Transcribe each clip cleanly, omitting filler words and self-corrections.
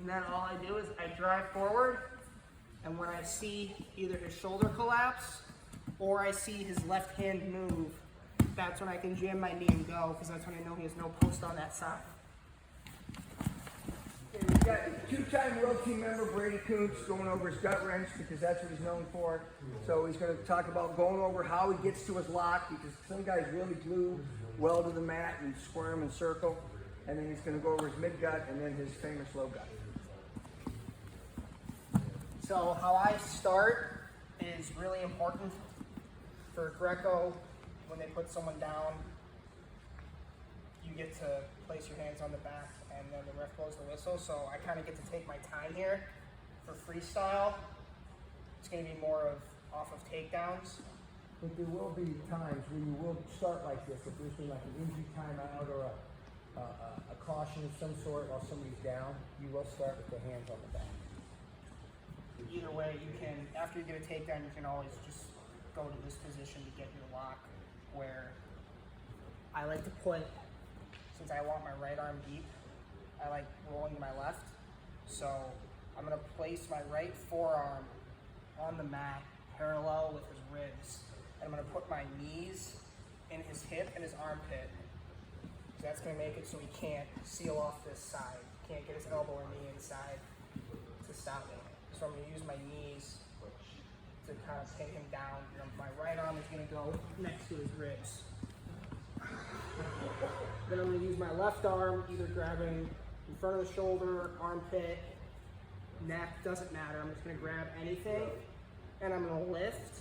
And then all I do is I drive forward, and when I see either his shoulder collapse or I see his left hand move, that's when I can jam my knee and go, because that's when I know he has no post on that side. And we've got two-time world team member Brady Koontz going over his gut wrench, because that's what he's known for. So he's going to talk about going over how he gets to his lock, because some guys really glue well to the mat and squirm and circle. And then he's going to go over his mid-gut and then his famous low gut. So how I start is really important for Greco. When they put someone down, you get to place your hands on the back and then the ref blows the whistle. So I kind of get to take my time here. For freestyle, it's going to be more of off of takedowns. But there will be times when you will start like this, if there's been like an injury timeout or a caution of some sort while somebody's down, you will start with the hands on the back. Either way, you can, after you get a takedown, you can always just go to this position to get your lock, where I like to put, since I want my right arm deep, I like rolling my left. So I'm gonna place my right forearm on the mat, parallel with his ribs. And I'm gonna put my knees in his hip and his armpit. So that's gonna make it so he can't seal off this side. Can't get his elbow or knee inside to stop me. So I'm gonna use my knees to kind of pin him down. My right arm is gonna go next to his ribs. Then I'm gonna use my left arm, either grabbing in front of the shoulder, armpit, neck, doesn't matter. I'm just gonna grab anything and I'm gonna lift.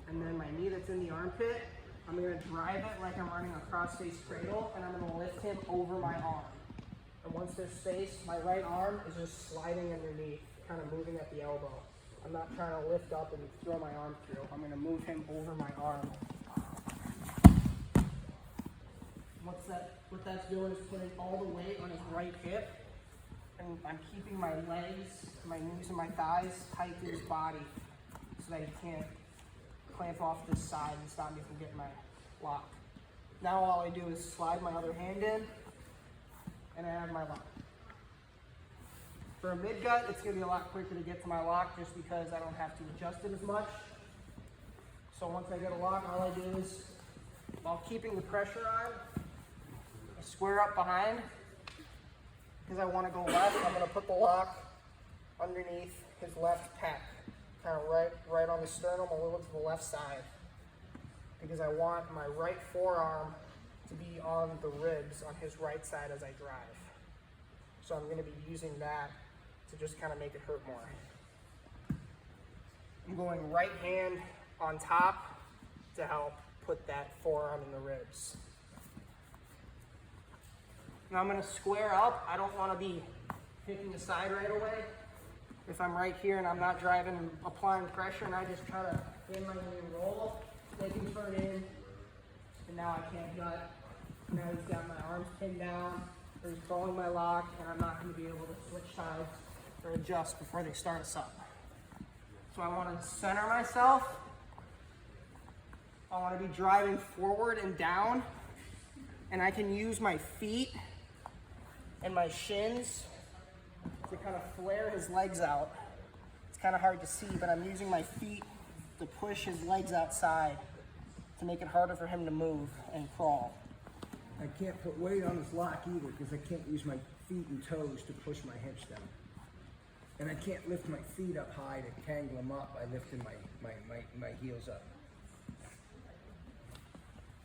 And then my knee that's in the armpit, I'm gonna drive it like I'm running a cross-face cradle, and I'm gonna lift him over my arm. And once there's space, my right arm is just sliding underneath, kind of moving at the elbow. I'm not trying to lift up and throw my arm through. I'm gonna move him over my arm. What that's doing is putting all the weight on his right hip, and I'm keeping my legs, my knees and my thighs tight to his body so that he can't clamp off this side and stop me from getting my lock. Now all I do is slide my other hand in, and I have my lock. For a mid-gut, it's gonna be a lot quicker to get to my lock just because I don't have to adjust it as much. So once I get a lock, all I do is, while keeping the pressure on, I square up behind. Because I wanna go left, I'm gonna put the lock underneath his left pec, kind of right on the sternum, a little to the left side. Because I want my right forearm to be on the ribs on his right side as I drive. So I'm gonna be using that to just kind of make it hurt more. I'm going right hand on top to help put that forearm in the ribs. Now I'm gonna square up. I don't wanna be picking the side right away. If I'm right here and I'm not driving and applying pressure and I just try to in my knee and roll, they can turn in, and now I can't gut. Now he's got my arms pinned down, or he's calling my lock, and I'm not gonna be able to switch sides or adjust before they start us up. So I wanna center myself. I wanna be driving forward and down, and I can use my feet and my shins to kind of flare his legs out. It's kind of hard to see, but I'm using my feet to push his legs outside to make it harder for him to move and crawl. I can't put weight on this lock either because I can't use my feet and toes to push my hips down. And I can't lift my feet up high to tangle them up by lifting my heels up.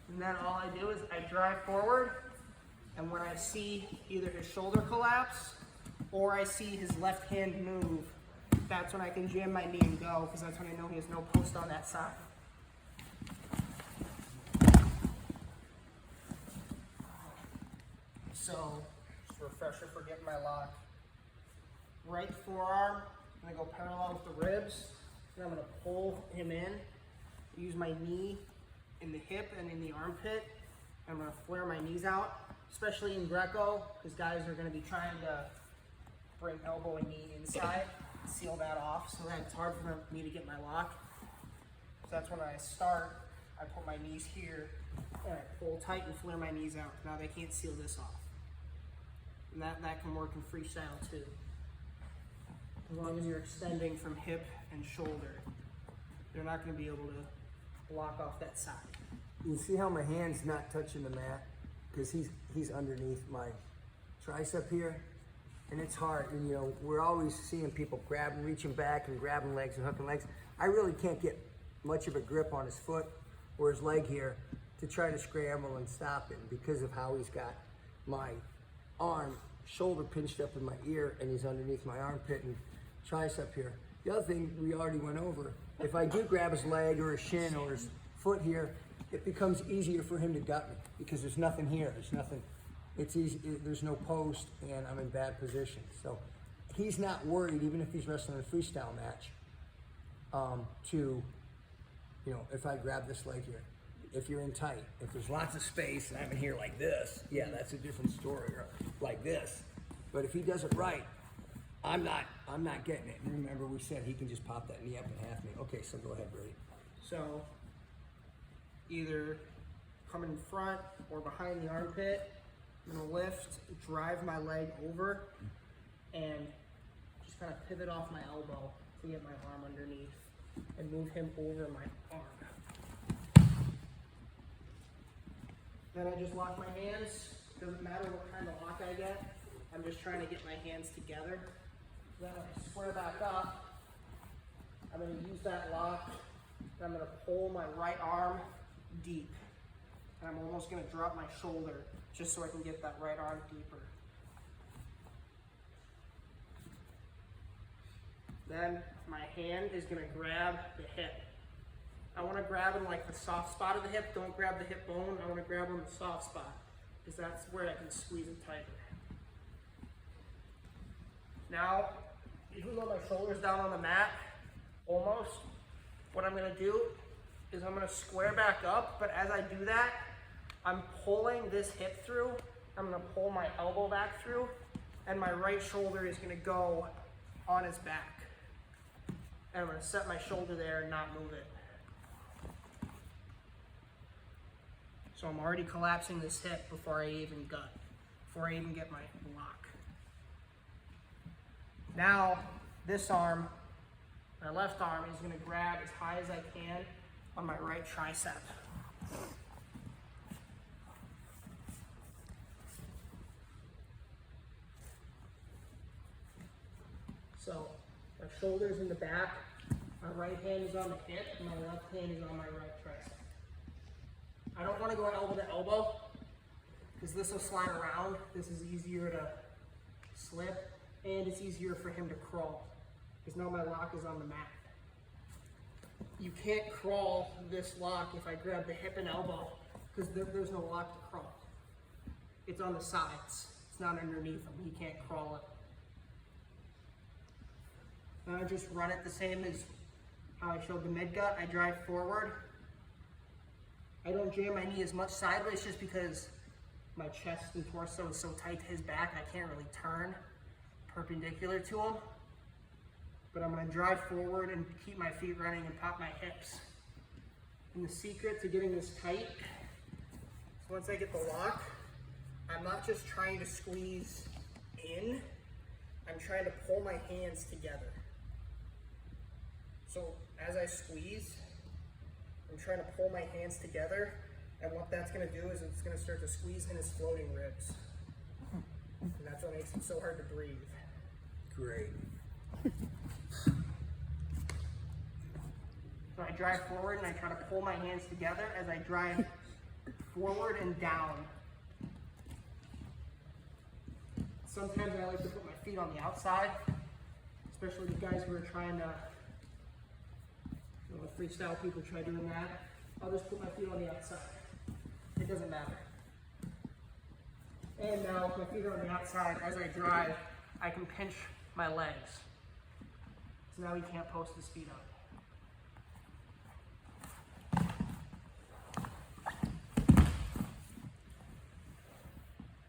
And then all I do is I drive forward, and when I see either his shoulder collapse or I see his left hand move, that's when I can jam my knee and go, because that's when I know he has no post on that side. So, just a refresher for getting my lock. Right forearm, I'm gonna go parallel with the ribs, and I'm gonna pull him in, use my knee in the hip and in the armpit. I'm gonna flare my knees out, especially in Greco, because guys are gonna be trying to bring elbow and knee inside, seal that off, so that it's hard for me to get my lock. So that's when I start, I put my knees here, and I pull tight and flare my knees out. Now they can't seal this off. And that can work in freestyle too. As long as you're extending from hip and shoulder, they're not going to be able to block off that side. You see how my hand's not touching the mat? Because he's underneath my tricep here. And it's hard, and you know, we're always seeing people grabbing, reaching back and grabbing legs and hooking legs. I really can't get much of a grip on his foot or his leg here to try to scramble and stop him because of how he's got my arm, shoulder pinched up in my ear, and he's underneath my armpit and tricep here. The other thing we already went over, if I do grab his leg or his shin or his foot here, it becomes easier for him to gut me because there's nothing here, there's nothing. It's easy, there's no post, and I'm in bad position. So he's not worried, even if he's wrestling a freestyle match, to, you know, if I grab this leg here, if you're in tight, if there's lots of space and I'm in here like this, yeah, that's a different story, or like this. But if he does it right, I'm not getting it. And remember, we said he can just pop that knee up and half me. Okay, so go ahead, Brady. So either come in front or behind the armpit. I'm gonna lift, drive my leg over, and just kind of pivot off my elbow to get my arm underneath and move him over my arm. Then I just lock my hands. Doesn't matter what kind of lock I get. I'm just trying to get my hands together. Then I square back up. I'm gonna use that lock, and I'm gonna pull my right arm deep. And I'm almost gonna drop my shoulder just so I can get that right arm deeper. Then my hand is gonna grab the hip. I wanna grab in like the soft spot of the hip. Don't grab the hip bone. I wanna grab on the soft spot because that's where I can squeeze it tighter. Now, even though my shoulder's down on the mat, almost, what I'm gonna do is I'm gonna square back up, but as I do that, I'm pulling this hip through, I'm gonna pull my elbow back through, and my right shoulder is gonna go on his back. And I'm gonna set my shoulder there and not move it. So I'm already collapsing this hip before I even get my lock. Now, this arm, my left arm, is gonna grab as high as I can on my right tricep. So my shoulder's in the back, my right hand is on the hip, and my left hand is on my right tricep. I don't want to go elbow to elbow because this will slide around. This is easier to slip, and it's easier for him to crawl because now my lock is on the mat. You can't crawl this lock if I grab the hip and elbow because there's no lock to crawl. It's on the sides. It's not underneath him. He can't crawl it. And I just run it the same as how I showed the mid gut. I drive forward. I don't jam my knee as much sideways just because my chest and torso is so tight to his back, I can't really turn perpendicular to him. But I'm gonna drive forward and keep my feet running and pop my hips. And the secret to getting this tight is once I get the lock, I'm not just trying to squeeze in, I'm trying to pull my hands together. So as I squeeze, I'm trying to pull my hands together, and what that's gonna do is it's gonna start to squeeze in his floating ribs. And that's what makes it so hard to breathe. Great. So I drive forward and I try to pull my hands together as I drive forward and down. Sometimes I like to put my feet on the outside, especially the guys who are trying to, the freestyle people try doing that. I'll just put my feet on the outside. It doesn't matter. And now with my feet are on the outside, as I drive, I can pinch my legs. So now he can't post his feet up.